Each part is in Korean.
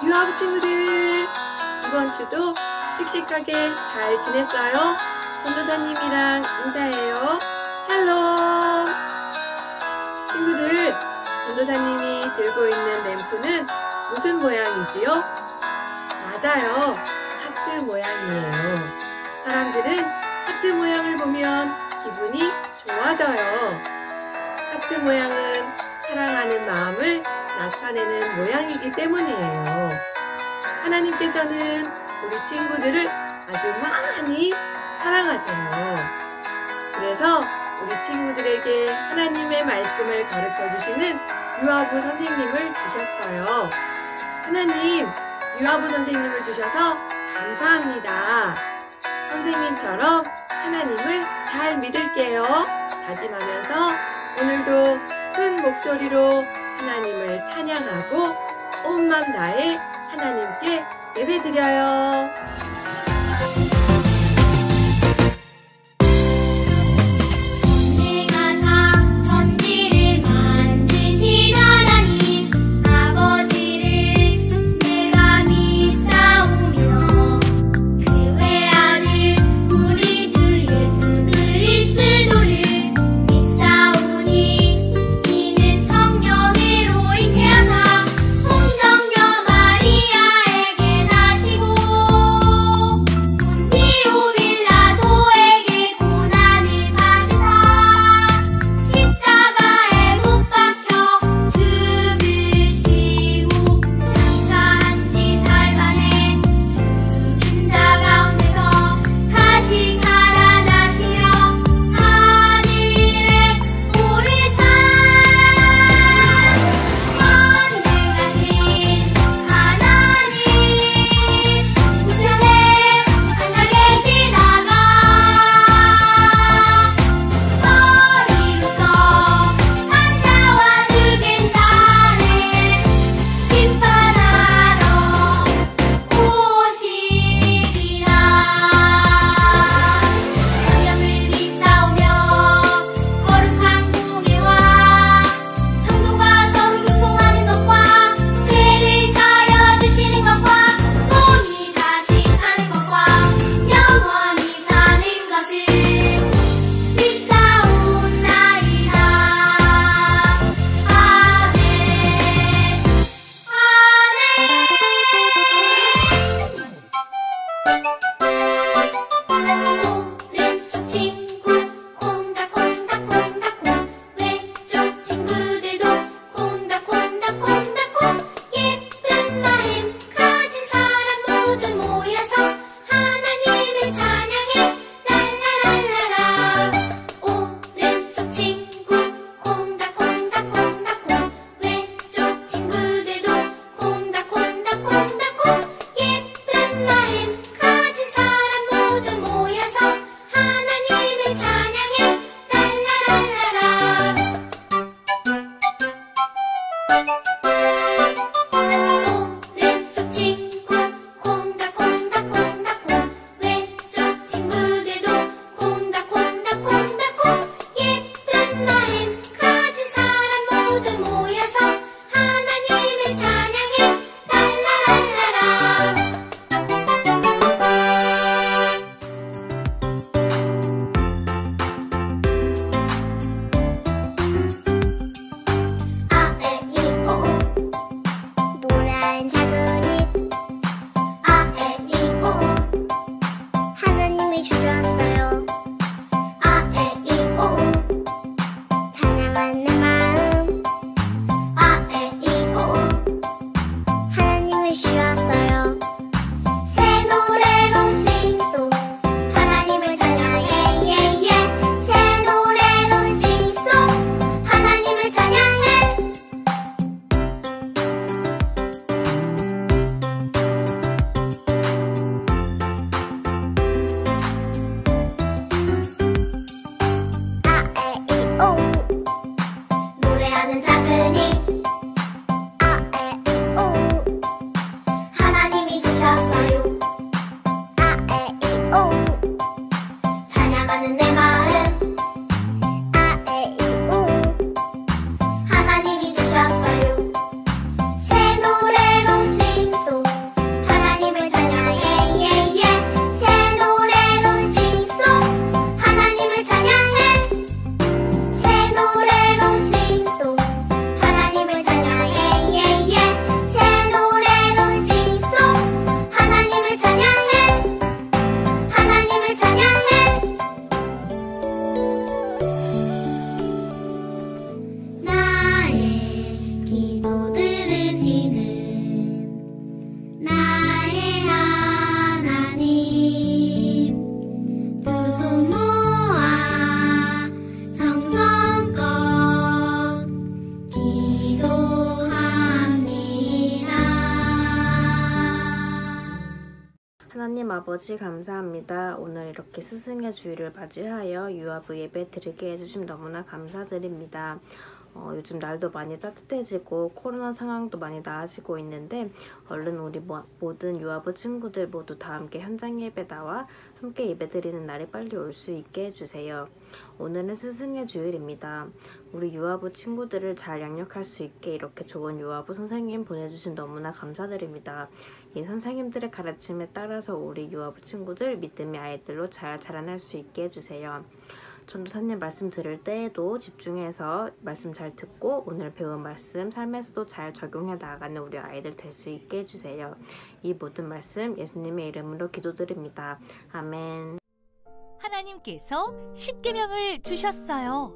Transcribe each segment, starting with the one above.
유아부 친구들, 이번 주도 씩씩하게 잘 지냈어요? 전도사님이랑 인사해요. 샬롬! 친구들, 전도사님이 들고 있는 램프는 무슨 모양이지요? 맞아요, 하트 모양이에요. 사람들은 하트 모양을 보면 기분이 좋아져요. 하트 모양은 사랑하는 마음을 나타내는 모양이기 때문이에요. 하나님께서는 우리 친구들을 아주 많이 사랑하세요. 그래서 우리 친구들에게 하나님의 말씀을 가르쳐 주시는 유아부 선생님을 주셨어요. 하나님, 유아부 선생님을 주셔서 감사합니다. 선생님처럼 하나님을 잘 믿을게요. 다짐하면서 오늘도 큰 목소리로 하나님을 찬양하고 온 맘 다해 하나님께 예배드려요. 하나님 아버지 감사합니다. 오늘 이렇게 스승의 주일을 맞이하여 유아부 예배 드리게 해주심 너무나 감사드립니다. 요즘 날도 많이 따뜻해지고 코로나 상황도 많이 나아지고 있는데 얼른 우리 모든 유아부 친구들 모두 다 함께 현장 예배 나와 함께 예배 드리는 날이 빨리 올 수 있게 해주세요. 오늘은 스승의 주일입니다. 우리 유아부 친구들을 잘 양육할 수 있게 이렇게 좋은 유아부 선생님 보내주신 너무나 감사드립니다. 이 선생님들의 가르침에 따라서 우리 유아부 친구들 믿음의 아이들로 잘 자라날 수 있게 해주세요. 전도사님 말씀 들을 때에도 집중해서 말씀 잘 듣고 오늘 배운 말씀 삶에서도 잘 적용해 나아가는 우리 아이들 될 수 있게 해주세요. 이 모든 말씀 예수님의 이름으로 기도드립니다. 아멘. 하나님께서 십계명을 주셨어요.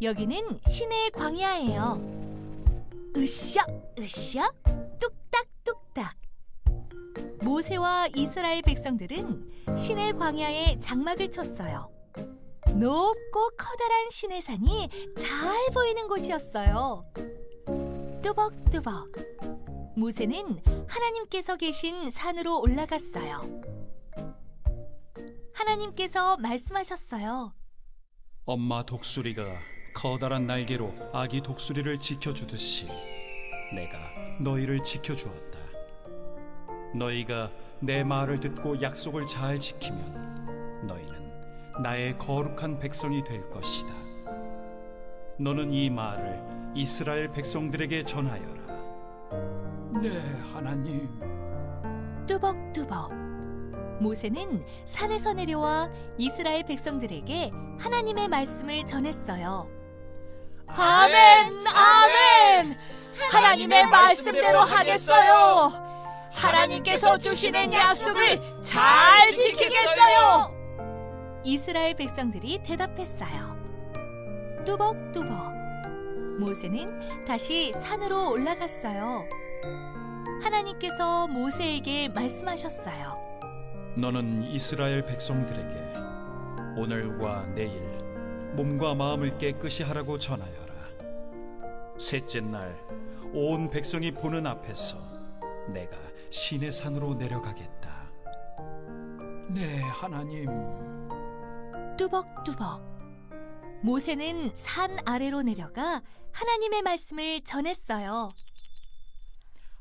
여기는 시내의 광야예요. 으쌰 으쌰 뚝딱 뚝딱. 모세와 이스라엘 백성들은 시내 광야에 장막을 쳤어요. 높고 커다란 시내산이 잘 보이는 곳이었어요. 뚜벅뚜벅. 모세는 하나님께서 계신 산으로 올라갔어요. 하나님께서 말씀하셨어요. 엄마 독수리가 커다란 날개로 아기 독수리를 지켜주듯이 내가 너희를 지켜주었다. 너희가 내 말을 듣고 약속을 잘 지키면 너희는 나의 거룩한 백성이 될 것이다. 너는 이 말을 이스라엘 백성들에게 전하여라. 네, 하나님. 뚜벅뚜벅. 모세는 산에서 내려와 이스라엘 백성들에게 하나님의 말씀을 전했어요. 아멘! 아멘! 하나님의 말씀대로 하겠어요! 하나님께서 주시는 약속을 잘 지키겠어요! 이스라엘 백성들이 대답했어요. 뚜벅뚜벅. 모세는 다시 산으로 올라갔어요. 하나님께서 모세에게 말씀하셨어요. 너는 이스라엘 백성들에게 오늘과 내일 몸과 마음을 깨끗이 하라고 전하여라. 셋째 날 온 백성이 보는 앞에서 내가 시내산으로 내려가겠다. 네, 하나님. 뚜벅뚜벅. 모세는 산 아래로 내려가 하나님의 말씀을 전했어요.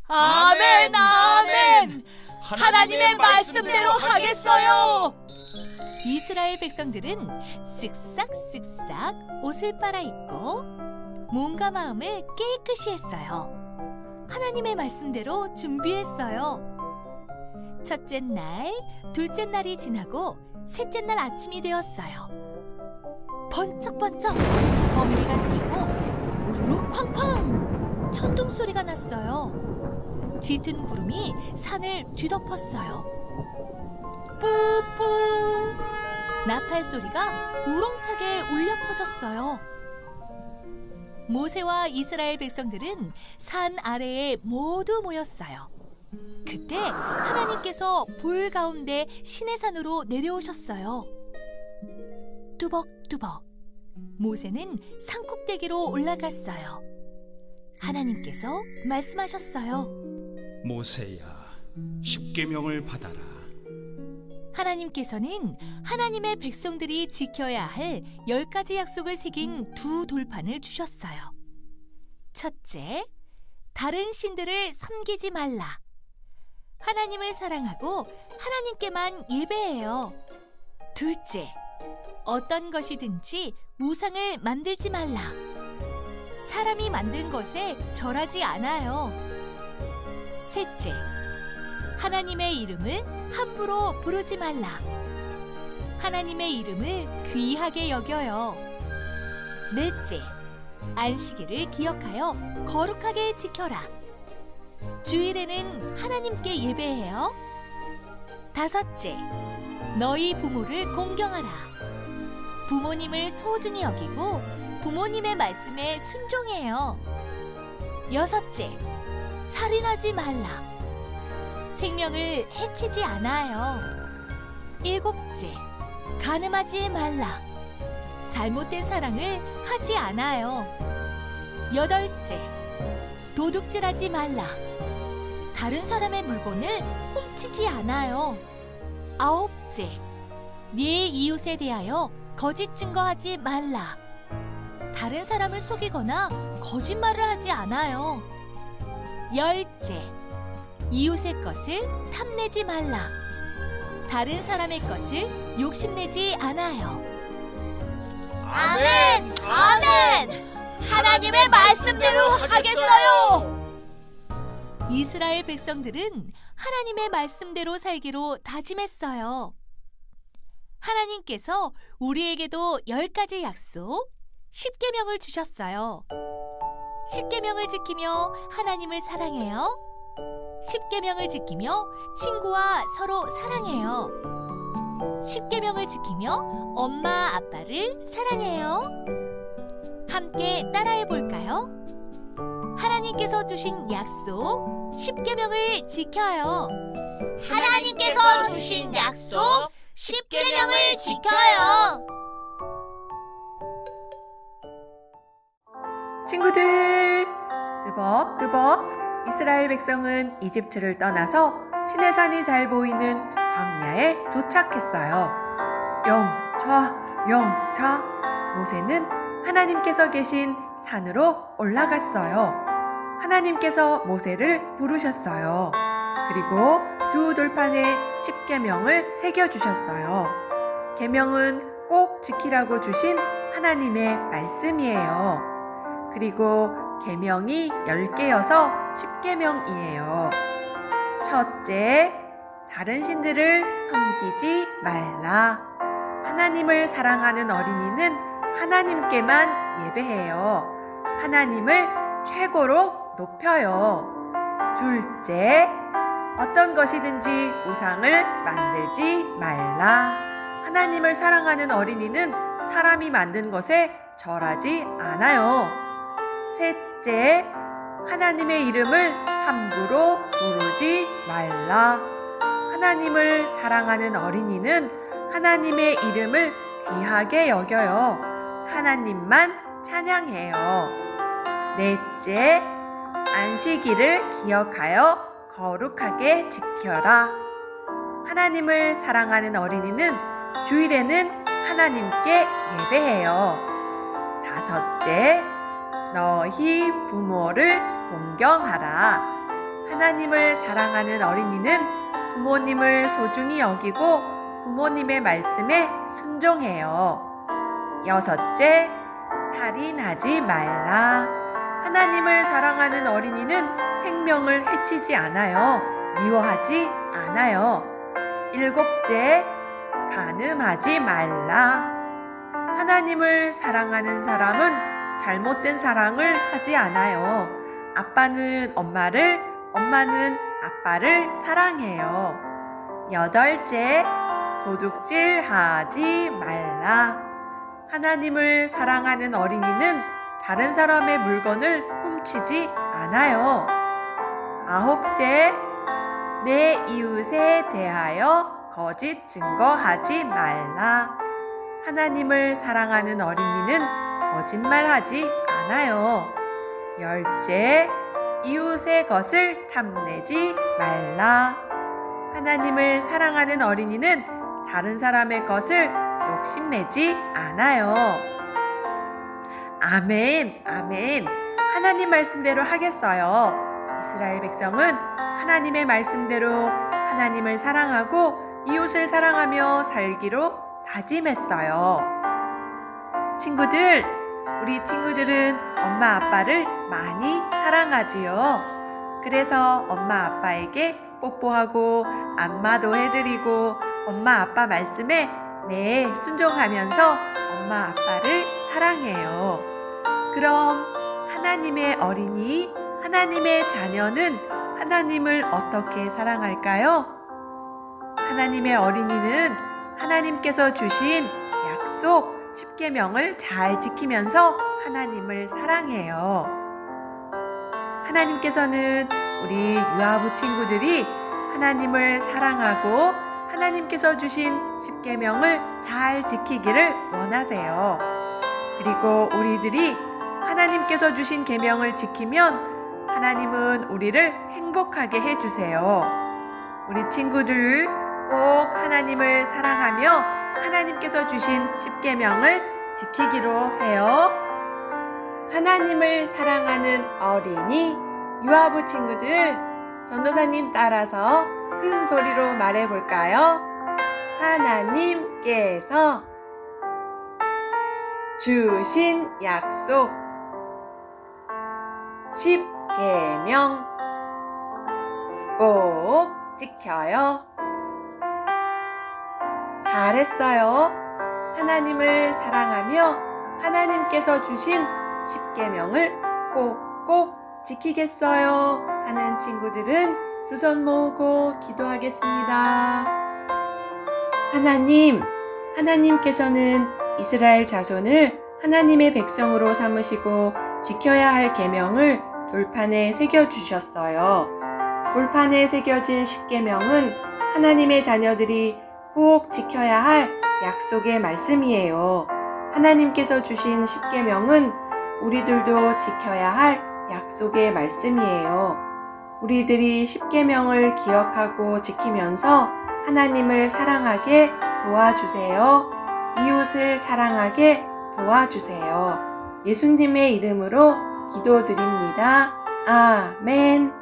아멘! 아멘! 하나님의 말씀대로 하겠어요! 이스라엘 백성들은 쓱싹쓱싹 옷을 빨아입고 몸과 마음을 깨끗이 했어요. 하나님의 말씀대로 준비했어요. 첫째 날, 둘째 날이 지나고 셋째 날 아침이 되었어요. 번쩍번쩍 번개가 치고 우르르 쾅쾅 천둥 소리가 났어요. 짙은 구름이 산을 뒤덮었어요. 뿌뿌 나팔 소리가 우렁차게 울려 퍼졌어요. 모세와 이스라엘 백성들은 산 아래에 모두 모였어요. 그때 하나님께서 불 가운데 시내산으로 내려오셨어요. 뚜벅뚜벅. 모세는 산꼭대기로 올라갔어요. 하나님께서 말씀하셨어요. 모세야, 십계명을 받아라. 하나님께서는 하나님의 백성들이 지켜야 할 10가지 약속을 새긴 두 돌판을 주셨어요. 첫째, 다른 신들을 섬기지 말라. 하나님을 사랑하고 하나님께만 예배해요. 둘째, 어떤 것이든지 우상을 만들지 말라. 사람이 만든 것에 절하지 않아요. 셋째, 하나님의 이름을 함부로 부르지 말라. 하나님의 이름을 귀하게 여겨요. 넷째, 안식일을 기억하여 거룩하게 지켜라. 주일에는 하나님께 예배해요. 다섯째, 너희 부모를 공경하라. 부모님을 소중히 여기고 부모님의 말씀에 순종해요. 6째, 살인하지 말라. 생명을 해치지 않아요. 7째, 간음하지 말라. 잘못된 사랑을 하지 않아요. 8째, 도둑질하지 말라. 다른 사람의 물건을 훔치지 않아요. 9째, 네 이웃에 대하여 거짓 증거하지 말라. 다른 사람을 속이거나 거짓말을 하지 않아요. 10째, 이웃의 것을 탐내지 말라. 다른 사람의 것을 욕심내지 않아요. 아멘! 아멘! 하나님의 말씀대로 하겠어요! 이스라엘 백성들은 하나님의 말씀대로 살기로 다짐했어요. 하나님께서 우리에게도 10가지 약속, 10계명을 주셨어요. 10계명을 지키며 하나님을 사랑해요. 10계명을 지키며 친구와 서로 사랑해요. 10계명을 지키며 엄마, 아빠를 사랑해요. 함께 따라해 볼까요? 하나님께서 주신 약속 10계명을 지켜요. 하나님께서 주신 약속 10계명을 지켜요. 친구들, 뜨벅뜨벅 이스라엘 백성은 이집트를 떠나서 시내산이 잘 보이는 광야에 도착했어요. 영차 모세는 하나님께서 계신 산으로 올라갔어요. 하나님께서 모세를 부르셨어요. 그리고 두 돌판에 10계명을 새겨주셨어요. 계명은 꼭 지키라고 주신 하나님의 말씀이에요. 그리고 계명이 10개여서 10계명이에요. 첫째, 다른 신들을 섬기지 말라. 하나님을 사랑하는 어린이는 하나님께만 예배해요. 하나님을 최고로 높여요. 둘째, 어떤 것이든지 우상을 만들지 말라. 하나님을 사랑하는 어린이는 사람이 만든 것에 절하지 않아요. 셋째, 하나님의 이름을 함부로 부르지 말라. 하나님을 사랑하는 어린이는 하나님의 이름을 귀하게 여겨요. 하나님만 찬양해요. 넷째, 안식일을 기억하여 거룩하게 지켜라. 하나님을 사랑하는 어린이는 주일에는 하나님께 예배해요. 다섯째, 너희 부모를 공경하라. 하나님을 사랑하는 어린이는 부모님을 소중히 여기고 부모님의 말씀에 순종해요. 여섯째, 살인하지 말라. 하나님을 사랑하는 어린이는 생명을 해치지 않아요. 미워하지 않아요. 일곱째, 간음하지 말라. 하나님을 사랑하는 사람은 잘못된 사랑을 하지 않아요. 아빠는 엄마를, 엄마는 아빠를 사랑해요. 여덟째, 도둑질하지 말라. 하나님을 사랑하는 어린이는 다른 사람의 물건을 훔치지 않아요. 아홉째, 내 이웃에 대하여 거짓 증거하지 말라. 하나님을 사랑하는 어린이는 거짓말하지 않아요. 열째, 이웃의 것을 탐내지 말라. 하나님을 사랑하는 어린이는 다른 사람의 것을 욕심내지 않아요. 아멘, 아멘. 하나님 말씀대로 하겠어요. 이스라엘 백성은 하나님의 말씀대로 하나님을 사랑하고 이웃을 사랑하며 살기로 다짐했어요. 친구들, 우리 친구들은 엄마 아빠를 많이 사랑하지요. 그래서 엄마 아빠에게 뽀뽀하고 안마도 해드리고 엄마 아빠 말씀에 네 순종하면서 엄마 아빠를 사랑해요. 그럼 하나님의 어린이, 하나님의 자녀는 하나님을 어떻게 사랑할까요? 하나님의 어린이는 하나님께서 주신 약속 10계명을 잘 지키면서 하나님을 사랑해요. 하나님께서는 우리 유아부 친구들이 하나님을 사랑하고 하나님께서 주신 십계명을 잘 지키기를 원하세요. 그리고 우리들이 하나님께서 주신 계명을 지키면 하나님은 우리를 행복하게 해주세요. 우리 친구들 꼭 하나님을 사랑하며 하나님께서 주신 십계명을 지키기로 해요. 하나님을 사랑하는 어린이 유아부 친구들, 전도사님 따라서 큰 소리로 말해볼까요? 하나님께서 주신 약속 십계명 꼭 지켜요. 잘했어요. 하나님을 사랑하며 하나님께서 주신 십계명을 꼭꼭 지키겠어요 하는 친구들은 두 손 모으고 기도하겠습니다. 하나님께서는 이스라엘 자손을 하나님의 백성으로 삼으시고 지켜야 할 계명을 돌판에 새겨주셨어요. 돌판에 새겨진 십계명은 하나님의 자녀들이 꼭 지켜야 할 약속의 말씀이에요. 하나님께서 주신 십계명은 우리들도 지켜야 할 약속의 말씀이에요. 우리들이 십계명을 기억하고 지키면서 하나님을 사랑하게 도와주세요. 이웃을 사랑하게 도와주세요. 예수님의 이름으로 기도드립니다. 아멘.